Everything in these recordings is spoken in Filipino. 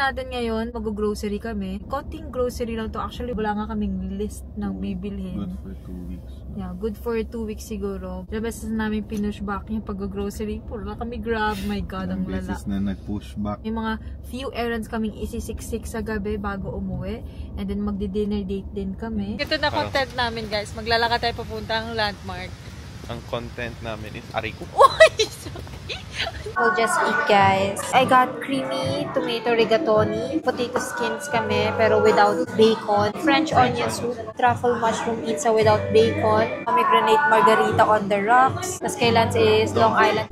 natin ngayon, mag-grocery kami. Konting grocery lang to. Actually, wala nga kaming list ng bibilhin. Good for 2 weeks. Yeah, good for 2 weeks siguro. Labas na namin pinush back yung pag-grocery. Puro na kami grab. My God, ang lala. Beses na nag-push back. May mga few errands kaming isisiksik sa gabi bago umuwi. And then magdi-dinner date din kami. Ito na content namin, guys. Maglalakad tayo papunta ang landmark. Ang content namin is ariko. Uy! We'll just eat, guys. I got creamy tomato rigatoni. Potato skins kami, pero without bacon. French onion soup. Truffle mushroom pizza without bacon. Pomegranate margarita on the rocks. Tapos kay lunch is Long Island.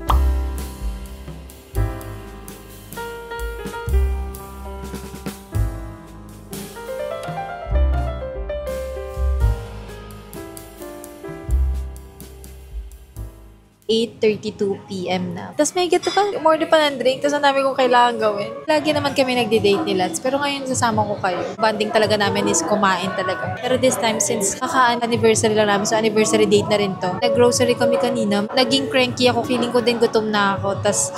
8:32 PM na. Tapos may get pa, order pa ng drink. Tapos ang dami kong kailangan gawin. Lagi naman kami nagde-date ni Lance. Pero ngayon sasama ko kayo. Banding talaga namin is kumain talaga. Pero this time, since kaka-anniversary lang namin, so anniversary date na rin to. Nag-grocery kami kanina. Naging cranky ako. Feeling ko din gutom na ako. Tapos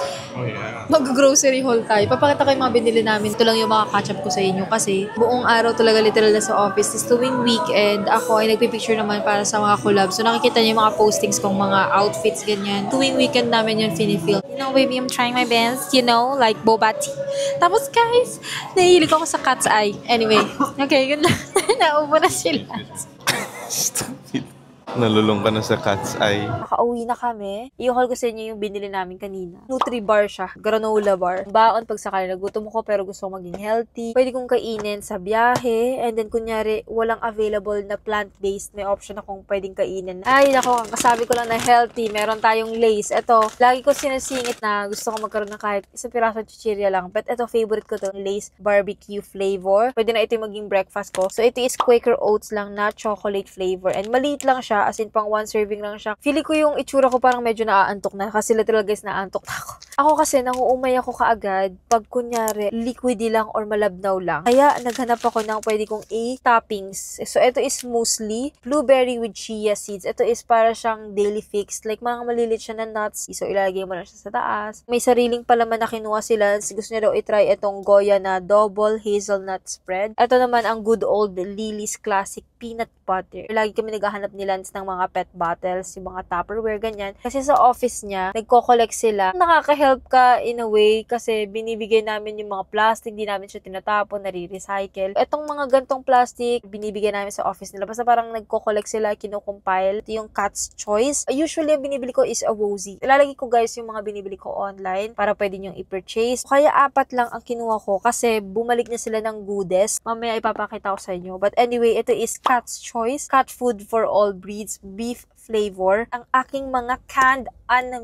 mag-grocery haul tayo. Papakita ko yung mga binili namin. Ito lang yung mga catch-up ko sa inyo. Kasi buong araw talaga literal na sa office. This tuwing weekend, ako ay nagpipicture naman para sa mga collab. So nakikita niyo yung mga postings kong mga outfits, ganyan. Tuwing weekend namin yun finifil. You know, baby, I'm trying my best. You know, like boba tea. Tapos guys, nahihilig ako sa cat's eye. Anyway, okay, yun lang. Naubo na sila. Stupid. Nalulung ka na sa cat's eye. Nakauwi na kami. I-haul ko sa inyo yung binili namin kanina. Nutri-bar siya. Granola bar. Baon pag sakali nagutom ko pero gusto kong maging healthy. Pwede kong kainin sa biyahe. And then kunyari, walang available na plant-based. May option akong pwedeng kainin. Ay, nako, kasabi ko lang na healthy. Meron tayong Lay's. Ito, lagi ko sinasingit na gusto ko magkaroon ng kahit isang piraso chichirya lang. But ito, favorite ko to. Lay's barbecue flavor. Pwede na ito yung maging breakfast ko. So, ito is Quaker Oats lang na chocolate flavor. And maliit lang siya. As in, pang one serving lang siya. Feeling ko yung itsura ko parang medyo naaantok na. Kasi literal guys, naaantok na ako. Ako kasi, nanguumay ako kaagad pag kunyari, liquidy lang or malabnaw lang. Kaya, naghanap ako ng pwede kong toppings. So, ito is muesli, blueberry with chia seeds. Ito is para siyang daily fix. Like, mga malilit siya na nuts. So, ilalagay mo lang siya sa taas. May sariling palaman na kinuha sila. Gusto niya daw i-try itong Goya na double hazelnut spread. Ito naman ang good old Lily's Classic peanut butter. Lagi kami naghahanap ni Lance ng mga pet bottles, yung mga Tupperware, ganyan. Kasi sa office niya, nagko-collect sila. Nakaka-help ka in a way kasi binibigay namin yung mga plastic, hindi namin siya tinatapon, nare-recycle. Etong mga gantong plastic, binibigay namin sa office nila. Basta parang nagko-collect sila, kino-compile. Ito yung Cat's Choice. Usually, ang binibili ko is a Wozy. Ilalagay ko guys yung mga binibili ko online para pwede nyo i-purchase. Kaya 4 lang ang kinuha ko kasi bumalik na sila ng goodies. Mamaya ipapakita ko sa inyo. But anyway, ito is Cat's Choice. Cat food for all breeds. Beef flavor. Ang aking mga canned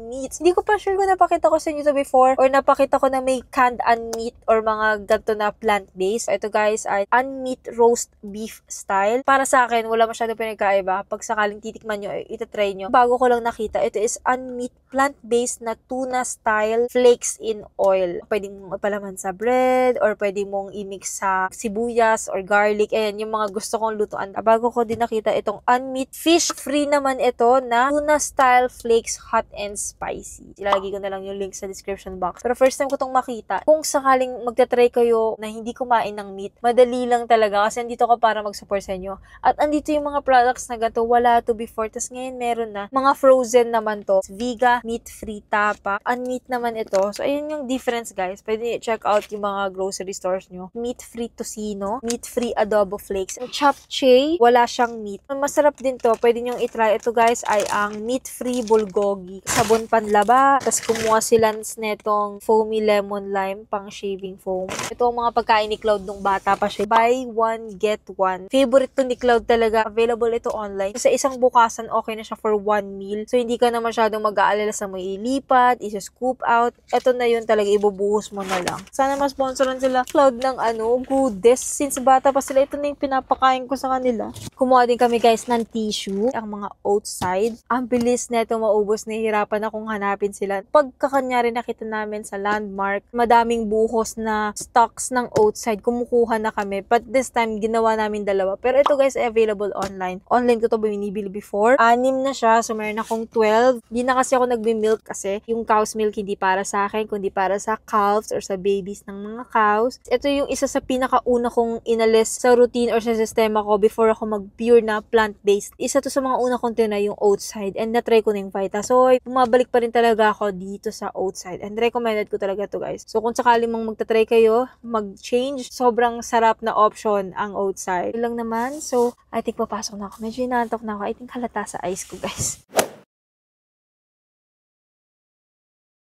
meats. Hindi ko pa sure kung napakita ko sa inyo to before or napakita ko na may canned meat or mga ganito na plant-based. Ito guys ay unmeat roast beef style. Para sa akin, wala masyado pinagkaiba. Pag sakaling titikman nyo, itatry nyo. Bago ko lang nakita, ito is unmeat plant-based na tuna style flakes in oil. Pwede mong ipalaman sa bread or pwede mong i-mix sa sibuyas or garlic. Ayan, yung mga gusto kong lutuan. Bago ko din nakita itong unmeat fish free naman ito na tuna style flakes hot and spicy. Ilalagay ko na lang yung link sa description box. Pero first time ko itong makita. Kung sakaling magta-try kayo na hindi kumain ng meat, madali lang talaga kasi andito ko para mag-support sa inyo. At andito yung mga products na ganito. Wala to before. Tapos ngayon meron na. Mga frozen naman to. Viga, meat-free tapa. Unmeat naman ito. So ayun yung difference guys. Pwede check out yung mga grocery stores nyo. Meat-free tocino. Meat-free adobo flakes. Yung japchae, wala siyang meat. Masarap din to. Pwede nyo i-try. Ito guys ay ang meat-free bulgogi. Sabon panlaba. Tapos kumuha sila netong foamy lemon lime pang shaving foam. Ito ang mga pagkain ni Cloud nung bata pa siya. Buy one, get one. Favorite to ni Cloud talaga. Available ito online. Sa isang bukasan, okay na siya for 1 meal. So, hindi ka na masyadong mag-aalala sa may ilipat, isa-scoop out. Ito na yun talaga, ibubuhos mo na lang. Sana ma-sponsoran sila Cloud ng goodies. Since bata pa sila, ito na yung pinapakain ko sa kanila. Kumuha din kami guys ng tissue. Ang mga oats outside. Ang bilis na ito maubos, nahihirapan akong hanapin sila. Pagkakanyari nakita namin sa landmark, madaming buhos na stocks ng outside, kumukuha na kami. But this time, ginawa namin dalawa. Pero ito guys, ay available online. Online ko to binibili before. 6 na siya, so meron akong 12. Di na kasi ako nagbi-milk kasi yung cow's milk hindi para sa akin, kundi para sa calves or sa babies ng mga cows. Ito yung isa sa pinakauna kong inalis sa routine or sa sistema ko before ako mag-pure na plant-based. Isa to sa mga una kong tinry yung oat side and na-try ko na yung Vitasoy. Bumabalik pa rin talaga ako dito sa oat side and recommended ko talaga to guys. So kung sakali mong magta-try kayo, mag-change, sobrang sarap na option ang oat side. Yun lang naman. So I think papasok na ako. Medyo inaantok na ako. I think halata sa eyes ko guys.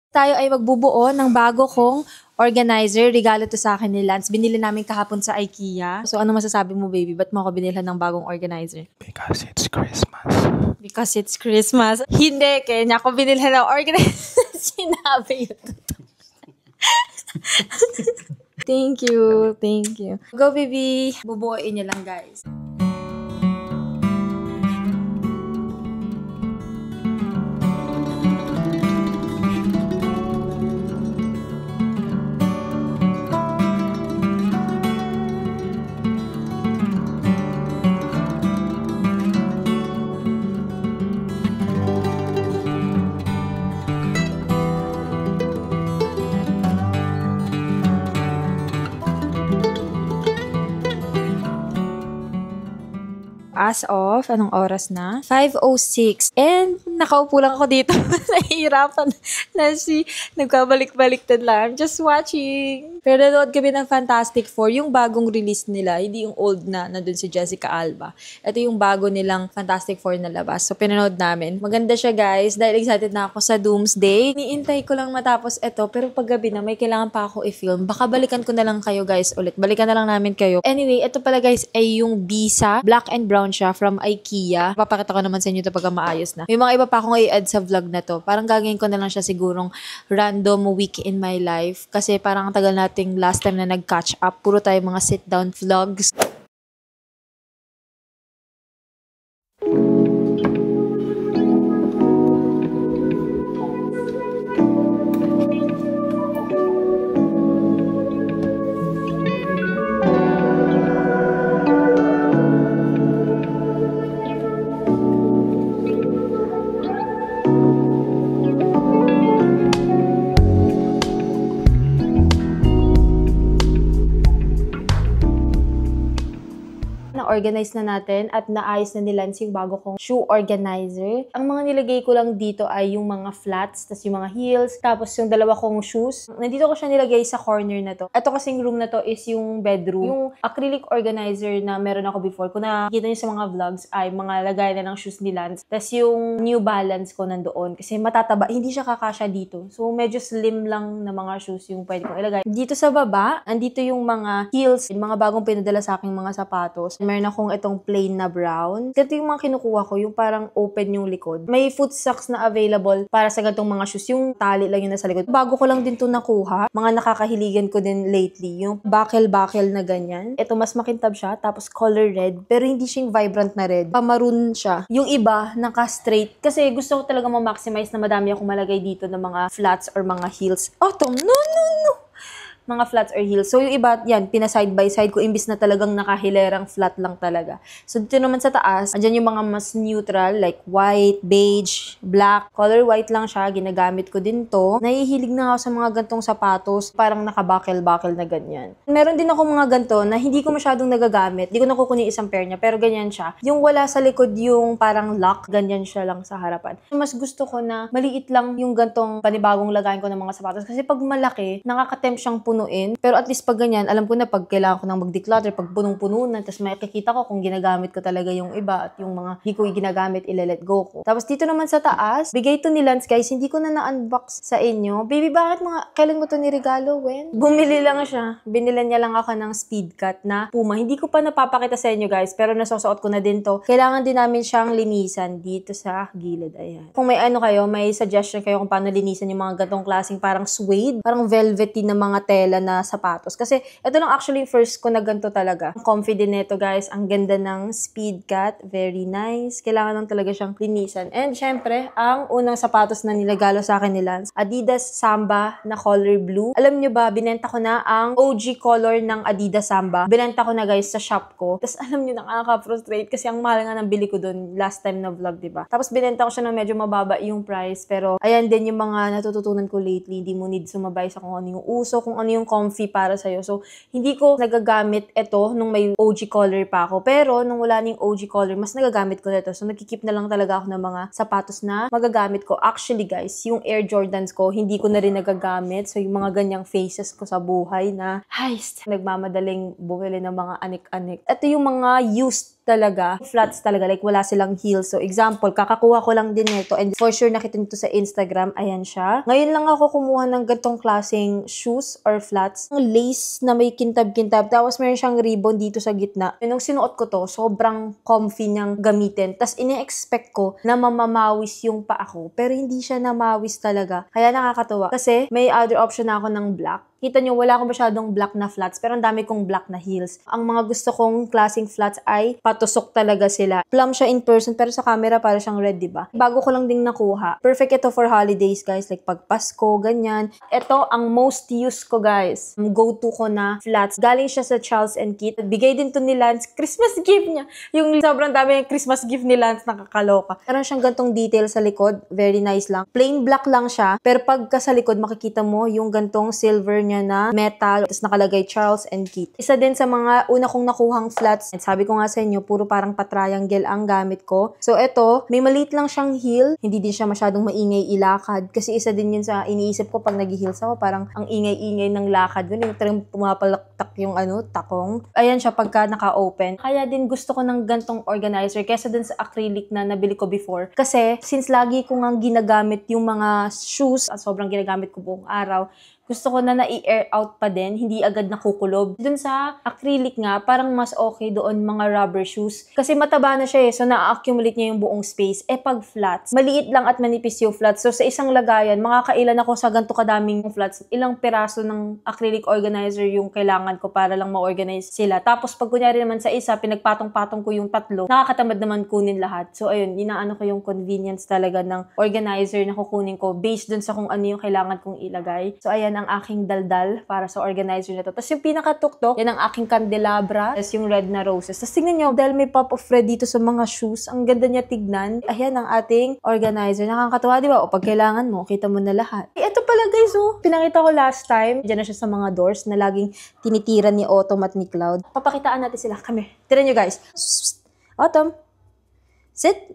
Tayo ay magbubuo ng bago kong organizer. Regalo to sa akin ni Lance. Binili namin kahapon sa IKEA. So, ano masasabi mo, baby? Ba't mo ako binilhan ng bagong organizer? Because it's Christmas. Because it's Christmas. Hindi, kaya niya ako binilhan ng organizer. Sinabi yun. Thank you. Thank you. Go, baby. Bubuoin niya lang, guys. As of, anong oras na? 5:06. And, nakaupo lang ako dito. Nahihirapan na nagkabalik-baliktad lang. I'm just watching. Pero nanood kami ng Fantastic Four, yung bagong release nila, hindi yung old na nandun si Jessica Alba. Ito yung bago nilang Fantastic Four na labas. So, pinanood namin. Maganda siya, guys. Dahil excited na ako sa Doomsday. Niintay ko lang matapos ito, pero paggabi na, may kailangan pa ako i-film. Baka balikan ko na lang kayo, guys, ulit. Balikan na lang namin kayo. Anyway, ito pala, guys, ay yung Bisa. Black and brown siya from IKEA. Papakita ko naman sa inyo ito pagka maayos na. May mga iba pa akong i-add sa vlog na to. Parang gagawin ko na lang siya sigurong random week in my life. Kasi parang ang tagal nating last time na nag-catch up. Puro tayo mga sit-down vlogs. Na-organize na natin at naayos na ni Lance yung bago kong shoe organizer. Ang mga nilagay ko lang dito ay yung mga flats, tas yung mga heels, tapos yung dalawa kong shoes. Nandito ko siya nilagay sa corner na to. Ito kasing room na to is yung bedroom. Yung acrylic organizer na meron ako before, kung nakikita niyo sa mga vlogs, ay mga lagay na ng shoes ni Lance. Tas yung New Balance ko nandoon. Kasi matataba, hindi siya kakasya dito. So, medyo slim lang na mga shoes yung pwede kong ilagay. Dito sa baba, andito yung mga heels, yung mga bagong pinadala sa aking mga sapatos. Meron akong itong plain na brown. Ganito yung mga kinukuha ko, yung parang open yung likod. May foot socks na available para sa ganitong mga shoes. Yung tali lang yun nasa likod. Bago ko lang din to nakuha. Mga nakakahiligan ko din lately. Yung buckle na ganyan. Ito mas makintab siya, tapos color red. Pero hindi siyang vibrant na red. Pa-maroon siya. Yung iba, naka-straight. Kasi gusto ko talaga ma-maximize na madami akong malagay dito ng mga flats or mga heels. Autumn, no! Mga flats or heels. So, yung iba, yan, pina-side by side ko, imbis na talagang nakahilerang flat lang talaga. So, dito naman sa taas, andyan yung mga mas neutral, like white, beige, black. Color white lang siya, ginagamit ko din to. Nahihilig na ako sa mga gantong sapatos, parang nakabakel-bakel na ganyan. Meron din ako mga ganto na hindi ko masyadong nagagamit. Hindi ko nakukunin isang pair niya, pero ganyan siya. Yung wala sa likod yung parang lock, ganyan siya lang sa harapan. Mas gusto ko na maliit lang yung gantong panibagong lagayan ko ng mga sapatos. Kasi pag malaki, nakakatempt siyang punuin. Pero at least pag ganyan, alam ko na pag kailangan ko nang mag-declutter, pag punong-puno na, tapos makikita ko kung ginagamit ko talaga yung iba at yung mga hindi ko ginagamit, ile-let go ko. Tapos dito naman sa taas, bigay to ni Lance, guys. Hindi ko na na-unbox sa inyo. Baby, bakit kailan mo to niregalo, Wen? Bumili lang siya. Binilan niya lang ako ng speed cut na Puma. Hindi ko pa napapakita sa inyo, guys, pero nasusuot ko na din to. Kailangan din namin siyang linisan dito sa gilid. Ayan. Kung may ano kayo, may suggestion kayo kung paano linisan yung mga gantong klaseng parang suede, parang velvety na mga tela tela na sapatos. Kasi ito lang actually first ko na ganito talaga. Ang comfy din nito guys. Ang ganda ng Speedcat. Very nice. Kailangan lang talaga siyang linisan. And syempre, ang unang sapatos na nilagalo sa akin ni Lance, Adidas Samba na color blue. Alam nyo ba, binenta ko na ang OG color ng Adidas Samba. Binenta ko na guys sa shop ko. Tapos alam nyo, nakaka-frustrate kasi ang mahal nga ng bili ko dun last time na vlog, diba? Tapos binenta ko siya ng medyo mababa yung price. Pero ayan din yung mga natututunan ko lately. Hindi mo need sumabay sa kung ano yung uso, kung ano yung comfy para sa'yo. So, hindi ko nagagamit ito nung may OG color pa ako. Pero nung wala na yung OG color, mas nagagamit ko na ito. So, nagkikip na lang talaga ako ng mga sapatos na magagamit ko. Actually guys, yung Air Jordans ko, hindi ko na rin nagagamit. So, yung mga ganyang faces ko sa buhay na, nagmamadaling bumili ng mga anik-anik. Ito yung mga used talaga, flats talaga, like wala silang heels. So, example, kakakuha ko lang din nito and for sure nakita nito sa Instagram, ayan siya. Ngayon lang ako kumuha ng gantong klaseng shoes or flats. Ang lace na may kintab-kintab, tapos meron siyang ribbon dito sa gitna. Nung sinuot ko to, sobrang comfy niyang gamitin. Tapos ine-expect ko na mamamawis yung paa ko, pero hindi siya namawis talaga. Kaya nakakatawa. Kasi may other option na ako ng black. Kita nyo, wala akong masyadong black na flats, pero ang dami kong black na heels. Ang mga gusto kong klaseng flats ay patusok talaga sila. Plum siya in person, pero sa camera para siyang red, diba? Bago ko lang ding nakuha. Perfect ito for holidays, guys. Like pag Pasko, ganyan. Ito ang most used ko, guys. Go-to ko na flats. Galing siya sa Charles & Keith. Bigay din to ni Lance. Christmas gift niya. Yung sobrang dami yung Christmas gift ni Lance, nakakaloka. Meron siyang gantong detail sa likod. Very nice lang. Plain black lang siya, pero pagka sa likod, makikita mo yung gantong silver niya na metal, tapos nakalagay Charles & Keith. Isa din sa mga una kong nakuhang flats. At sabi ko nga sa inyo, puro parang pa-triangle ang gamit ko. So, ito, may maliit lang siyang heel. Hindi din siya masyadong maingay ilakad. Kasi isa din yun sa iniisip ko pag nag-heels ako, parang ang ingay-ingay ng lakad. Yung talagang pumapalaktak yung takong. Ayan siya pagka naka-open. Kaya din gusto ko ng gantong organizer kesa din sa acrylic na nabili ko before. Kasi, since lagi ko nga ginagamit yung mga shoes, at sobrang ginagamit ko buong araw, gusto ko na na-air out pa din, hindi agad nakukulob. Dun sa acrylic nga, parang mas okay doon mga rubber shoes. Kasi mataba na siya so na-accumulate niya yung buong space. Pag flats, maliit lang at manipis yung flats. So sa isang lagayan, makakailan ako sa ganito kadaming flats. Ilang piraso ng acrylic organizer yung kailangan ko para lang ma-organize sila. Tapos pag kunyari naman sa isa, pinagpatong-patong ko yung tatlo, nakakatamad naman kunin lahat. So ayun, inaano ko yung convenience talaga ng organizer na kukunin ko based dun sa kung ano yung kailangan kong ilagay. So ayan, ang aking daldal para sa organizer na to. Tapos yung pinakatuktok, yan ang aking candelabra. Tapos yung red na roses. Tapos tingnan nyo, dahil may pop of red dito sa mga shoes, ang ganda niya tignan. Ayan ang ating organizer. Nakakatawa, di ba? O pag kailangan mo, kita mo na lahat. Ito pala guys, pinakita ko last time. Diyan na siya sa mga doors na laging tinitiran ni Autumn at ni Cloud. Papakitaan natin sila. Come here. Tira nyo guys. Autumn. Sit.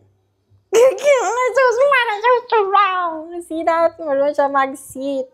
So smart and so strong. See that? Marunong siya mag-sit.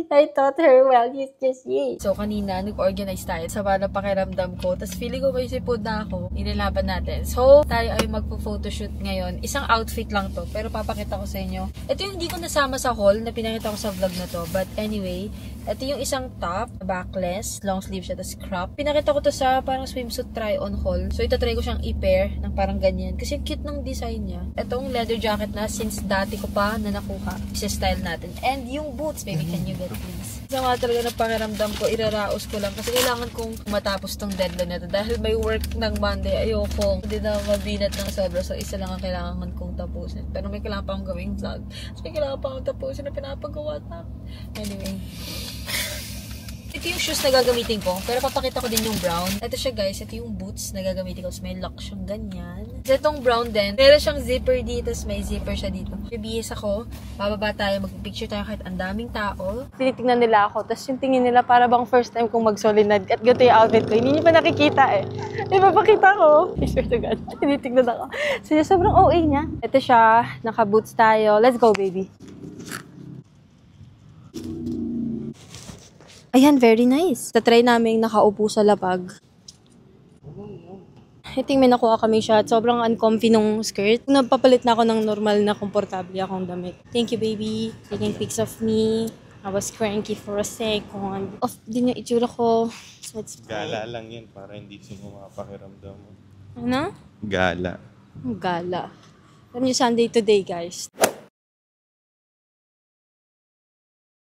I taught her well. Yes, yes, yes. So, kanina, nag-organize tayo sa para pakiramdam ko. Tapos, feeling ko may sipod na ako. Inilaban natin. So, tayo ay magpo-photoshoot ngayon. Isang outfit lang to. Pero papakita ko sa inyo. Ito yung hindi ko nasama sa haul na pinakita ko sa vlog na to. But anyway, ito yung isang top, backless, long sleeve siya, tapos crop. Pinakita ko to sa parang swimsuit try-on haul. So, itatry ko siyang i-pair ng parang ganyan. Kasi cute ng design niya. Itong leather jacket na since dati ko pa na nakuha. Isa-style natin. And yung boots, baby, can you get please? Sama talaga ng pakiramdam ko, iraraos ko lang. Kasi kailangan kong matapos tong deadline na to. Dahil may work ng Monday, ayokong hindi na mabinat ng sobra. So, isa lang ang kailangan kong tapusin. Pero may kailangan pa akong gawing vlog. So, may kailangan pa akong tapusin na pinapagawa na. Anyway. Ito yung shoes na gagamitin ko. Pero papakita ko din yung brown. Ito siya guys. Ito yung boots na gagamitin ko. So, may lock siyang ganyan. So, itong brown din. Meron siyang zipper dito. So, may zipper siya dito. Bibihis ako. Bababa tayo. Mag-picture tayo kahit ang daming tao. Tinitignan nila ako. Tapos yung tingin nila para bang first time kong mag-solinad. At ganito yung outfit ko. Hindi niyo pa nakikita Ipapakita ko. I swear to God. Tinitignan ako. So, sobrang OA niya. Ito siya. Naka-boots tayo. Let's go, baby. Ayan, very nice. Tatry namin nakaupo sa lapag. I think may nakuha kami siya at sobrang uncomfy nung skirt. Nagpapalit na ako ng normal na komportable akong damit. Thank you, baby. Taking pics of me. I was cranky for a second. Off din yung itsura ko. So it's fine. Gala lang yun para hindi sumama pakiramdam mo. Ano? Gala. Gala. Alam niyo, Sunday today, guys.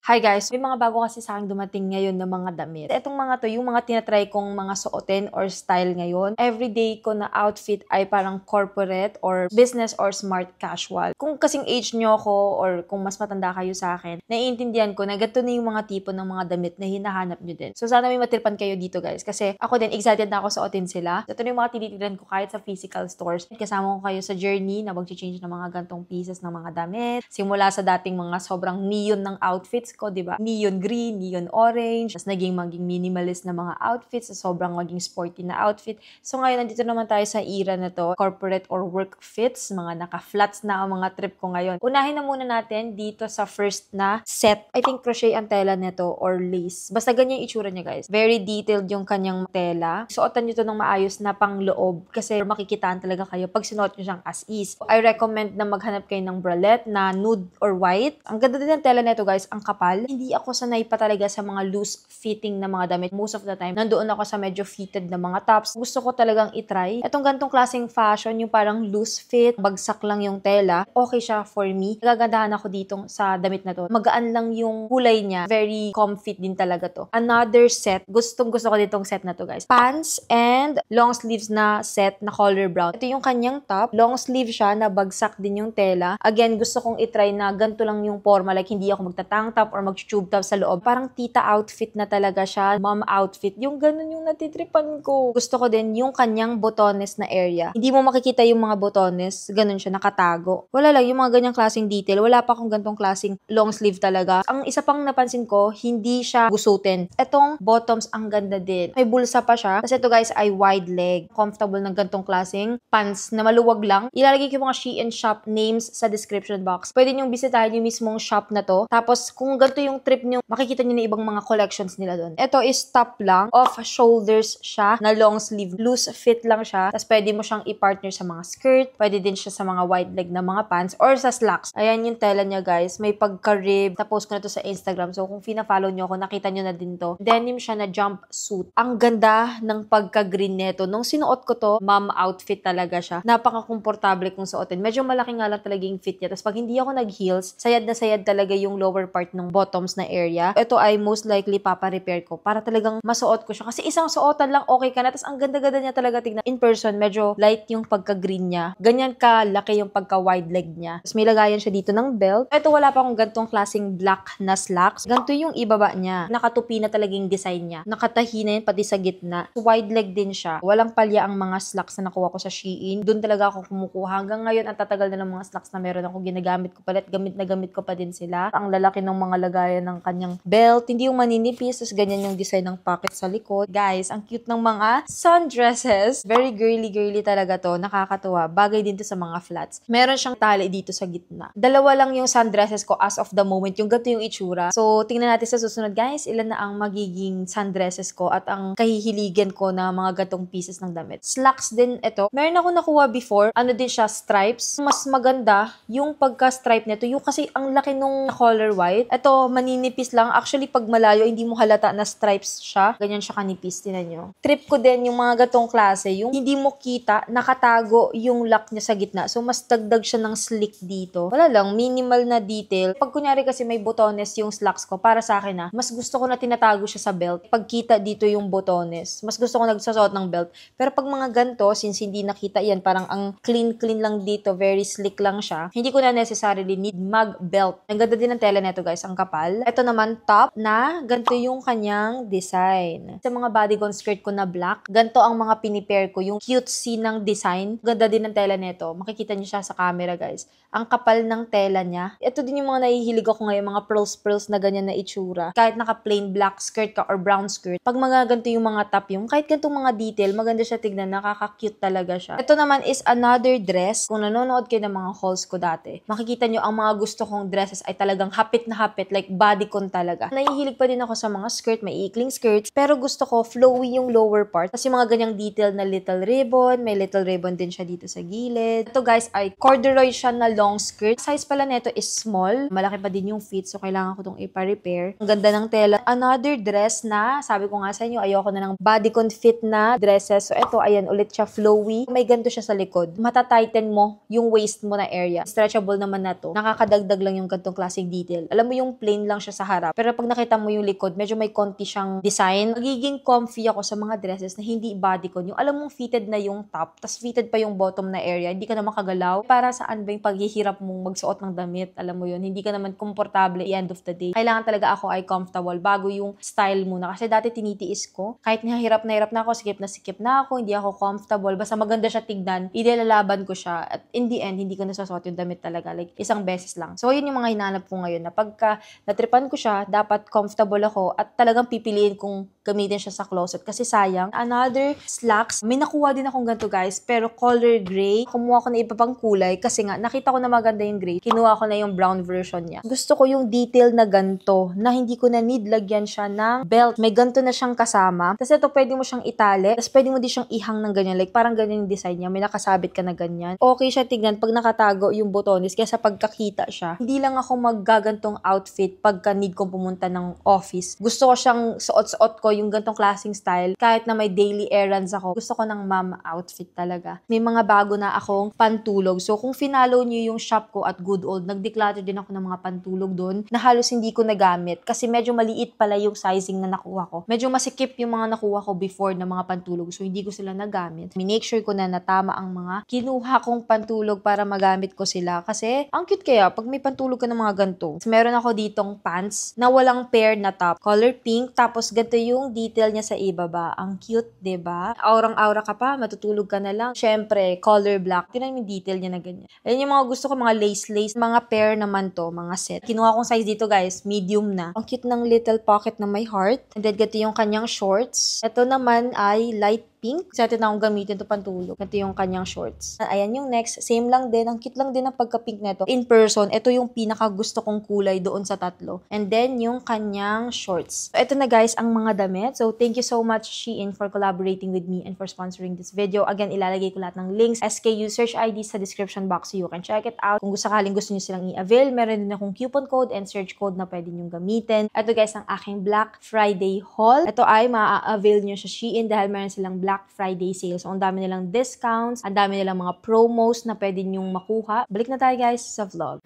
Hi guys, may mga bago kasi sa akin dumating ngayon na mga damit. Etong mga to, yung mga tinatry kong mga suotin or style ngayon. Everyday ko na outfit ay parang corporate or business or smart casual. Kung kasing age nyo ako or kung mas matanda kayo sa akin, naiintindihan ko na gato na yung mga tipo ng mga damit na hinahanap nyo din. So sana may matripan kayo dito guys. Kasi ako din, excited na ako suotin sila. Ito na yung mga tinitignan ko kahit sa physical stores. Kasama ko kayo sa journey na mag-change ng mga gantong pieces ng mga damit. Simula sa dating mga sobrang neon ng outfits ko, di ba? Neon green, neon orange, tapos maging minimalist na mga outfits, sobrang maging sporty na outfit. So ngayon, nandito naman tayo sa era na to, corporate or work fits, mga naka-flats na ang mga trip ko ngayon. Unahin na muna natin dito sa first na set. I think crochet ang tela nito or lace. Basta ganyan yung itsura niya guys. Very detailed yung kanyang tela. Suotan nyo to ng maayos na pangloob kasi makikitaan talaga kayo pag sinuot nyo siyang as is. I recommend na maghanap kayo ng bralette na nude or white. Ang ganda din ng tela nito guys, ang kapal. Hindi ako sanay pa talaga sa mga loose fitting na mga damit. Most of the time, nandoon ako sa medyo fitted na mga tops. Gusto ko talagang itry. Itong gantong klaseng fashion, yung parang loose fit, bagsak lang yung tela. Okay siya for me. Nagagandahan ako dito sa damit na to. Magaan lang yung kulay niya. Very comfy din talaga to. Another set. Gusto ko ditong set na to guys. Pants and long sleeves na set na color brown. Ito yung kanyang top. Long sleeve siya na bagsak din yung tela. Again, gusto kong itry na ganito lang yung forma. Like, hindi ako magtatang top or mag-tube top sa loob. Parang tita outfit na talaga siya. Mom outfit. Yung ganun yung natitripan ko. Gusto ko din yung kanyang botones na area. Hindi mo makikita yung mga botones. Ganun siya, nakatago. Wala lang, yung mga ganyang klaseng detail. Wala pa akong gantong klaseng long sleeve talaga. Ang isa pang napansin ko, hindi siya gusutin. Etong bottoms, ang ganda din. May bulsa pa siya. Kasi ito guys ay wide leg. Comfortable ng gantong klaseng pants na maluwag lang. Ilalagay ko yung mga Shein shop names sa description box. Pwede nyo bisitahin yung mismong shop na to. Tapos, kung ganito yung trip nyo, makikita nyo na ibang mga collections nila doon. Ito is top lang. Off shoulders siya na long sleeve. Loose fit lang siya. Tapos, pwede mo siyang i-partner sa mga skirt. Pwede din siya sa mga wide leg na mga pants or sa slacks. Ayan yung tela niya guys. May pagka-rib. Tapos ko na to sa Instagram. So, kung fina-follow nyo ako, nakita nyo na din to. Denim siya na jumpsuit. Ang ganda ng pagka-green neto. Nung sinuot ko to, mom outfit talaga siya. Napaka-komportable kong suotin. Medyo malaki nga lang talaga yung fit niya. Tapos pag hindi ako nag-heels, sayad na sayad talaga yung lower part ng bottoms na area. Ito ay most likely papa-repair ko para talagang masuot ko siya. Kasi isang suotan lang okay ka na. Tapos ang ganda-ganda niya talaga tignan. In person, medyo light yung pagka-green niya. Ganyan ka laki yung pagka-wide leg niya. Tapos may lagayan siya dito ng belt. Ito wala pa akong gantong klaseng black na slacks. Ganito yung ibaba niya. Nakatupi na talagang design niya. Nakatahi na yun pati sa gitna. Wide leg din siya. Walang palya ang mga slacks na nakuha ko sa Shein. Doon talaga ako kumukuha. Hanggang ngayon, ang tatagal na ng mga slacks na meron ako ginagamit ko palit. Gamit ko pa din sila. Ang lalaki ng mga lagayan ng kanyang belt. Hindi yung maninipis. Tapos ganyan yung design ng pocket sa likod. Guys, ang cute ng mga sundresses. Very girly talaga to. Nakakatuwa. Bagay din to sa mga flats. Meron siyang tali dito sa gitna. Dalawa lang yung sundresses ko as of the moment. Yung ganito yung itsura. So, tingnan natin sa susunod guys. Ilan na ang magiging sundresses ko at ang kahihiligan ko na mga gatong pieces ng damit. Slacks din ito. Meron ako nakuha before. Ano din siya, stripes. Mas maganda yung pagka-stripe nito. Yung kasi ang laki nung color white. Ito, maninipis lang. Actually, pag malayo, hindi mo halata na stripes siya. Ganyan siya kanipis. Tinan nyo. Trip ko din yung mga gatong klase. Yung hindi mo kita, nakatago yung lock niya sa gitna. So, mas dagdag siya ng slick dito. Wala lang, minimal na detail. Pag kunyari kasi may botones yung slacks ko, para sa akin mas gusto ko na tinatago siya sa belt. Pag kita dito yung botones, mas gusto ko nagsasuot ng belt. Pero pag mga ganito, since hindi nakita yan, parang ang clean lang dito, very slick lang siya, hindi ko na necessarily need mag-belt. Ang ganda din ng tela nito guys, ang kapal. Ito naman, top na ganito yung kanyang design. Sa mga bodycon skirt ko na black, ganito ang mga pinipair ko, yung cutesy ng design. Ganda din ng tela nito. Makikita niyo siya sa camera guys. Ang kapal ng tela niya. Ito din yung mga nahihilig ako ngayon, mga pearls na ganyan na itsura. Kahit naka-plain black skirt ka or brown skirt, pag mga ganito yung mga top yung, kahit ganitong mga detail, maganda siya tignan, nakaka-cute talaga siya. Ito naman is another dress. Kung nanonood kayo ng mga hauls ko dati, makikita nyo ang mga gusto kong dresses ay talagang hapit na hapit, like bodycon talaga. Nahihilig pa din ako sa mga skirt, may ikling skirts, pero gusto ko flowy yung lower part. Kasi mga ganyang detail na little ribbon, may little ribbon din siya dito sa gilid. Ito guys ay corduroy siya na long skirt. Size pala nito is small. Malaki pa din yung fit, so kailangan ko itong ipa-repair. Ang ganda ng tela. Another dress na, sabi ko nga sa inyo, ayoko na ng bodycon fit na dresses. So ito, ayan, ulit siya flowy. May ganito siya sa likod. Matatighten mo yung waist mo na area. Stretchable naman na to. Nakakadagdag lang yung gantong klaseng detail. Alam mo yung plain lang siya sa harap. Pero pag nakita mo yung likod, medyo may konti siyang design. Magiging comfy ako sa mga dresses na hindi bodycon. Yung alam mong fitted na yung top, tas fitted pa yung bottom na area, hindi ka na makagalaw. Para saan ba yung paghihirap mong magsuot ng damit? Alam mo yun, hindi ka naman komportable at the end of the day. Kailangan talaga ako ay comfortable bago yung style muna. Kasi dati tinitiis ko. Kahit nahihirap na hirap na ako, sikip na ako, hindi ako comfortable. Basta maganda siya tignan, ilalaban ko siya. At in the end, hindi ko nasasuot yung damit talaga. Like, isang beses lang. So, yun yung mga hinahanap ko ngayon na pagka natripan ko siya, dapat comfortable ako at talagang pipiliin kong gamitin siya sa closet. Kasi sayang. Another slacks. May nakuha din akong ganito guys, pero color gray. Kumuha ko na iba pang kulay kasi nga, nakita ko na maganda yung gray. Kinuha ko na yung brown version niya. Gusto ko yung detail na ganito, na hindi ko na need lagyan siya ng belt. May ganito na siyang kasama. Tapos ito, pwede mo siyang itali. Tapos pwede mo din siyang ihang ng ganyan. Like, parang ganyan yung design niya. May nakasabit ka na ganyan. Okay siya tignan pag nakatago yung botones. Kaya sa pagkakita siya, hindi lang ako maggagantong outfit pagka need kong pumunta ng office. Gusto ko siyang suot-suot ko yung gantong klaseng style. Kahit na may daily errands ako, gusto ko ng mama outfit talaga. May mga bago na akong pantulog. So, kung finalo niyo yung shop ko at Good Old, nag-declutter din ako ng mga pantulog doon na halos hindi ko nagamit. Kasi medyo maliit pala yung sizing na nakuha ko. Medyo masikip yung mga nakuha ko before na mga pantulog. So, hindi ko sila nagamit. Make sure ko na natama ang mga kinuha kong pantulog para magamit ko sila. Kasi, ang cute kaya pag may pantulog ka ng mga ganito. Meron ako ditong pants na walang pair na top. Color pink. Tapos, ganito yung detail niya sa ibaba. Ang cute, diba? Aurang-aura ka pa. Matutulog ka na lang. Syempre, color black. Tingnan mo yung detail niya na ganyan. Ayan yung mga gusto ko. Mga lace-lace. Mga pair naman to. Mga set. Kinuha kong size dito guys. Medium na. Ang cute ng little pocket na may heart. And then, ganito yung kanyang shorts. Ito naman ay light pink. Kasi natin akong gamitin ito pantulog. Ito yung kanyang shorts. Ayan yung next. Same lang din. Ang cute lang din ang pagka-pink na ito. In person, ito yung pinaka gusto kong kulay doon sa tatlo. And then, yung kanyang shorts. So, ito na guys, ang mga damit. So, thank you so much, Shein, for collaborating with me and for sponsoring this video. Again, ilalagay ko lahat ng links, SKU, search ID sa description box so you can check it out. Kung sakaling gusto nyo silang i-avail, meron din akong coupon code and search code na pwede nyo gamitin. Ito guys, ang aking Black Friday haul. Ito ay maa-avail nyo sa Shein dahil meron silang Black Friday sale. So, ang dami nilang discounts, ang dami nilang mga promos na pwede nyong makuha. Balik na tayo guys sa vlog.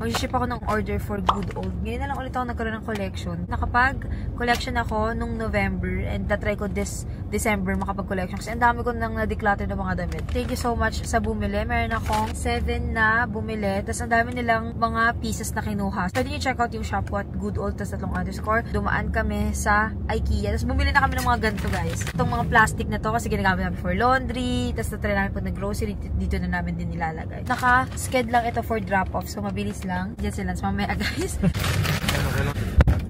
Mag-ship ako ng order for Good Old. Ngayon na lang ulit ako nagkaroon ng collection. Nakapag-collection ako nung November and na-try ko this December makapag-collection. Kasi ang dami ko nang na-declutter ng mga damit. Thank you so much sa bumili. Meron akong 7 na bumili. Tapos ang dami nilang mga pieces na kinuha. Pwede nyo check out yung shop ko at Good Old tas _. Dumaan kami sa IKEA. Tapos bumili na kami ng mga ganito guys. Itong mga plastic na to kasi ginagamit namin for laundry. Tapos na-try namin pag nag-grocery. Dito na namin din nilalagay. Naka-sked lang ito for drop-off. So mabilis lang. Diyan sila. So, mamaya guys.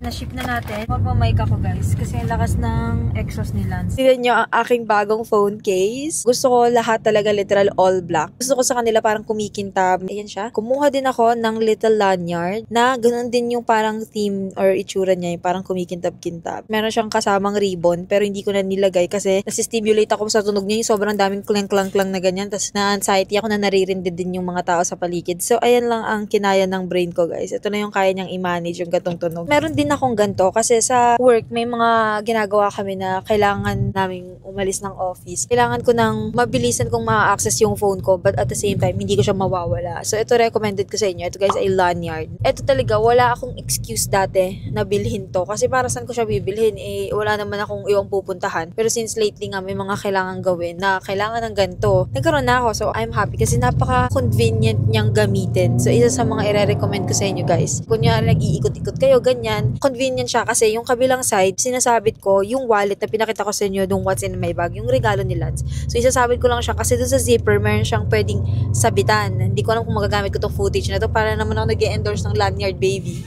Na-ship na natin. Magmamic ako guys. Kasi ang lakas ng exhaust ni Lance. Tignan nyo ang aking bagong phone case. Gusto ko lahat talaga literal all black. Gusto ko sa kanila parang kumikintab. Ayan siya. Kumuha din ako ng little lanyard na ganun din yung parang theme or itsura niya. Yung parang kumikintab-kintab. Meron siyang kasamang ribbon pero hindi ko na nilagay kasi nasistimulate ako sa tunog niya. Yung sobrang daming klang-klang-klang na ganyan. Tapos na-anxiety ako na naririndid din yung mga tao sa paligid. So, ayan lang ang kinaya ng brain ko guys. Ito na yung kaya niyang i-manage yung gatong tunog. Meron din akong ganito kasi sa work may mga ginagawa kami na kailangan naming umalis ng office. Kailangan ko nang mabilisan kong ma-access yung phone ko but at the same time hindi ko siya mawawala. So ito recommended ko sa inyo. Ito guys ay lanyard. Ito talaga wala akong excuse dati na bilhin to kasi para saan ko siya bibilhin wala naman akong iwang pupuntahan. Pero since lately nga may mga kailangan gawin na kailangan ng ganito, nagkaroon na ako. So I'm happy kasi napaka-convenient niyang gamitin. So isa sa mga i-recommend ko sa inyo guys. Kunyari nag-iikot-ikot kayo ganyan, convenient siya kasi yung kabilang side, sinasabit ko yung wallet na pinakita ko sa inyo nung what's in my bag, yung regalo ni Lance. So, isasabit ko lang siya kasi doon sa zipper, meron siyang pwedeng sabitan. Hindi ko alam kung magagamit ko tong footage na to para naman ako nag-endorse ng lanyard, baby.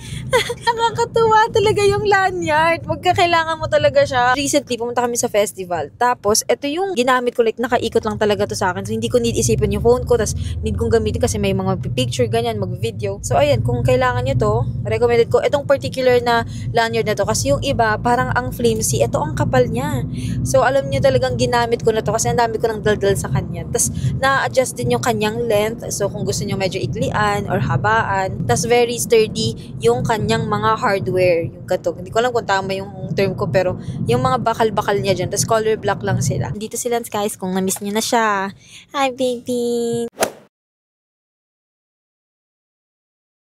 Nakakatuwa talaga yung lanyard. Magkakailangan mo talaga siya. Recently, pumunta kami sa festival. Tapos, ito yung ginamit ko, like, nakaikot lang talaga to sa akin. So, hindi ko need isipin yung phone ko. Tapos, need kong gamitin kasi may mga picture, ganyan, mag-video. So, ayan, kung kailangan nyo to, recommended ko. Itong particular na lanyard na to kasi yung iba parang ang flimsy, ito ang kapal niya. So alam niyo talagang ginamit ko na to kasi ang dami ko ng daldal sa kanya. Tapos na-adjust din yung kanyang length. So kung gusto niyo medyo iklian or habaan. Tapos very sturdy yung kanyang mga hardware. Yung katog. Hindi ko alam kung tama yung term ko pero yung mga bakal-bakal niya dyan. Tapos color black lang sila. Dito sila guys kung na-miss niyo na siya. Hi baby!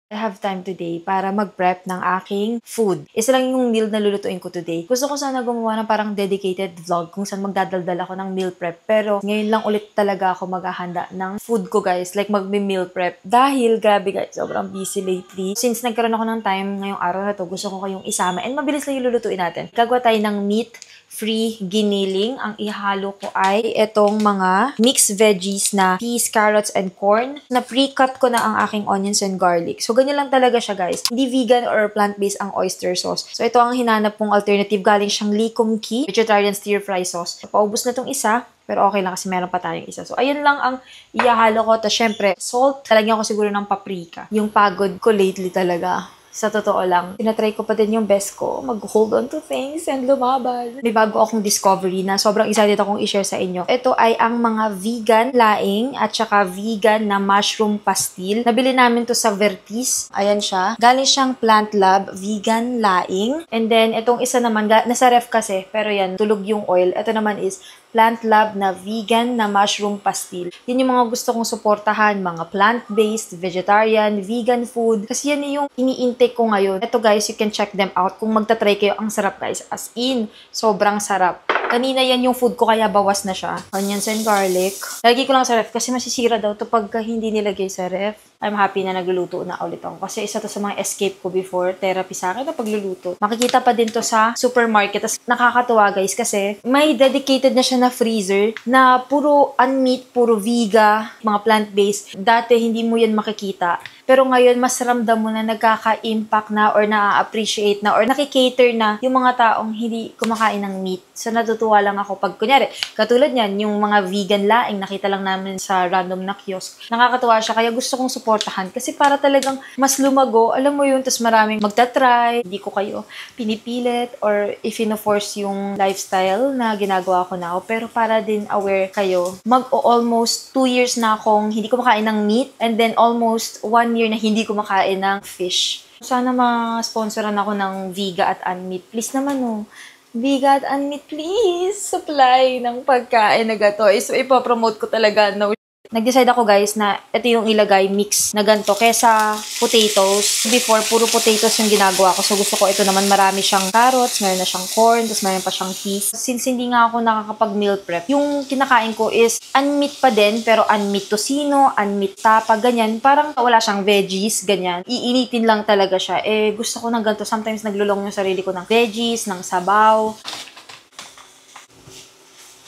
I have time today para mag-prep ng aking food. Isa lang yung meal na lulutuin ko today. Gusto ko sana gumawa ng parang dedicated vlog kung saan magdadaldal ako ng meal prep. Pero ngayon lang ulit talaga ako maghahanda ng food ko, guys. Like mag-meal prep. Dahil, grabe guys, sobrang busy lately. Since nagkaroon ako ng time ngayong araw na to, gusto ko kayong isama. And mabilis lang yung lulutuin natin. Gagawa tayo ng meat-free giniling. Ang ihalo ko ay itong mga mixed veggies na peas, carrots, and corn. Na pre-cut ko na ang aking onions and garlic. So, ganyan lang talaga siya, guys. Hindi vegan or plant-based ang oyster sauce. So, ito ang hinanap pong alternative. Galing siyang Lee Kum Kee vegetarian stir-fry sauce. So, paubos na tong isa. Pero okay lang kasi meron pa tayong isa. So, ayun lang ang ihalo ko. Tapos, syempre, salt. Talagyan ko siguro ng paprika. Yung pagod ko lately talaga. Sa totoo lang, tinatry ko pa din yung best ko, mag-hold on to things and lumaban. May bago akong discovery na sobrang excited akong i-share sa inyo. Ito ay ang mga vegan laing at saka vegan na mushroom pastil. Nabili namin to sa Vertis. Ayan siya. Galing siyang Plant Lab vegan laing. And then, itong isa naman, nasa ref kasi, pero yan, tulog yung oil. Ito naman is Plant Lab na vegan na mushroom pastil. Yun yung mga gusto kong suportahan, mga plant-based, vegetarian, vegan food. Kasi yan yung ini-intake ko ngayon. Ito guys, you can check them out. Kung magta-try kayo, ang sarap guys. As in, sobrang sarap. Kanina yan yung food ko, kaya bawas na siya. Onions and garlic. Lagay ko lang sa ref kasi masisira daw to pagka hindi nilagay sa ref. I'm happy na nagluluto na ulit ako. Kasi isa to sa mga escape ko before. Therapy sa akin na pagluluto. Makikita pa din to sa supermarket. Tapos nakakatuwa guys kasi may dedicated na siya na freezer na puro unmeat, puro vega, mga plant-based. Dati hindi mo yan makikita. Pero ngayon, mas ramdam mo na nagkaka-impact na or na-appreciate na or nakikater na yung mga taong hindi kumakain ng meat. So, natutuwa lang ako pag, kunyari, katulad niyan, yung mga vegan laing, nakita lang namin sa random na kiosk. Nakakatuwa siya, kaya gusto kong suportahan. Kasi para talagang mas lumago, alam mo yun, tas maraming magta-try, hindi ko kayo pinipilit or if-ino-force yung lifestyle na ginagawa ko na ako. Pero para din aware kayo, mag-almost 2 years na akong hindi kumakain ng meat and then almost 1 year na hindi kumakain ng fish. Sana ma-sponsoran ako ng Vega at Unmeat. Please naman, oh. Vega at Unmeat, please. Supply ng pagkain na gato. So, ipopromote ko talaga. No. Nag-decide ako guys na ito yung ilagay mix na ganito kesa potatoes. Before, puro potatoes yung ginagawa ko. So, gusto ko ito naman marami siyang carrots, meron na siyang corn, tapos meron pa siyang peas. Since hindi nga ako nakakapag-meal prep, yung kinakain ko is unmeat pa din, pero unmeat tocino, unmeat tapa, ganyan. Parang wala siyang veggies, ganyan. Iinitin lang talaga siya. Eh, gusto ko ng ganito. Sometimes naglulong yung sarili ko ng veggies, ng sabaw.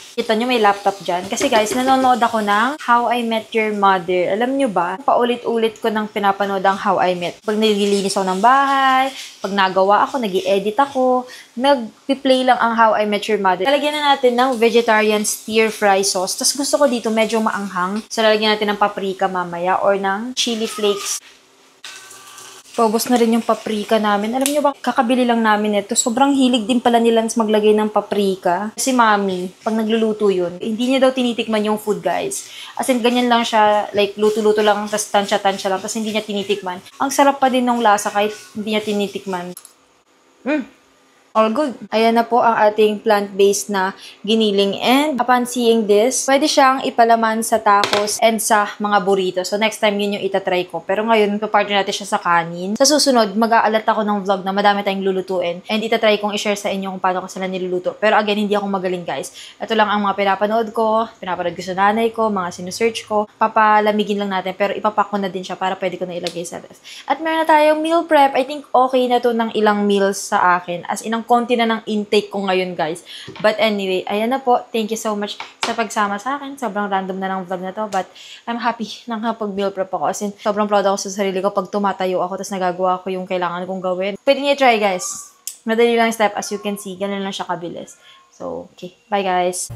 Kita nyo may laptop dyan. Kasi guys, nanonood ako ng How I Met Your Mother. Alam nyo ba, paulit-ulit ko nang pinapanood ang How I Met. Pag nililinis ako ng bahay, pag nagawa ako, nag-i-edit ako, nag-play lang ang How I Met Your Mother. Lalagyan na natin ng vegetarian stir-fry sauce. Tapos gusto ko dito medyo maanghang. So lalagyan natin ng paprika mamaya or ng chili flakes. Paubos na rin yung paprika namin. Alam nyo ba, kakabili lang namin ito. Sobrang hilig din pala nila maglagay ng paprika. Si mami, pag nagluluto yun, hindi niya daw tinitikman yung food, guys. As in, ganyan lang siya, like, luto-luto lang, tas tansya-tansya lang, tas hindi niya tinitikman. Ang sarap pa din ng lasa kahit hindi niya tinitikman. All good. Ayan na po ang ating plant-based na giniling. And upon seeing this, pwede siyang ipalaman sa tacos and sa mga burrito. So next time yun yung itatry ko. Pero ngayon, partner natin siya sa kanin. Sa susunod, mag-aalat ako ng vlog na madami tayong lulutuin. And itatry kong i-share sa inyo kung paano ko sila niluluto. Pero again, hindi ako magaling guys. Ito lang ang mga pinapanood ko ko sa nanay ko, mga sinusearch ko. Papalamigin lang natin. Pero ipapak ko na din siya para pwede ko na ilagay sa ref. At meron na tayong meal prep. I think okay na to ng ilang meals sa akin. As in, ang konti na ng intake ko ngayon, guys. But anyway, ayan na po. Thank you so much sa pagsama sa akin. Sobrang random na ng vlog na to. But I'm happy na kapag-meal prep ako. As in, sobrang proud ako sa sarili ko pag tumatayo ako tapos nagagawa ko yung kailangan kong gawin. Pwede niyo try, guys. Madali lang step as you can see. Ganun lang siya kabilis. So, okay. Bye, guys.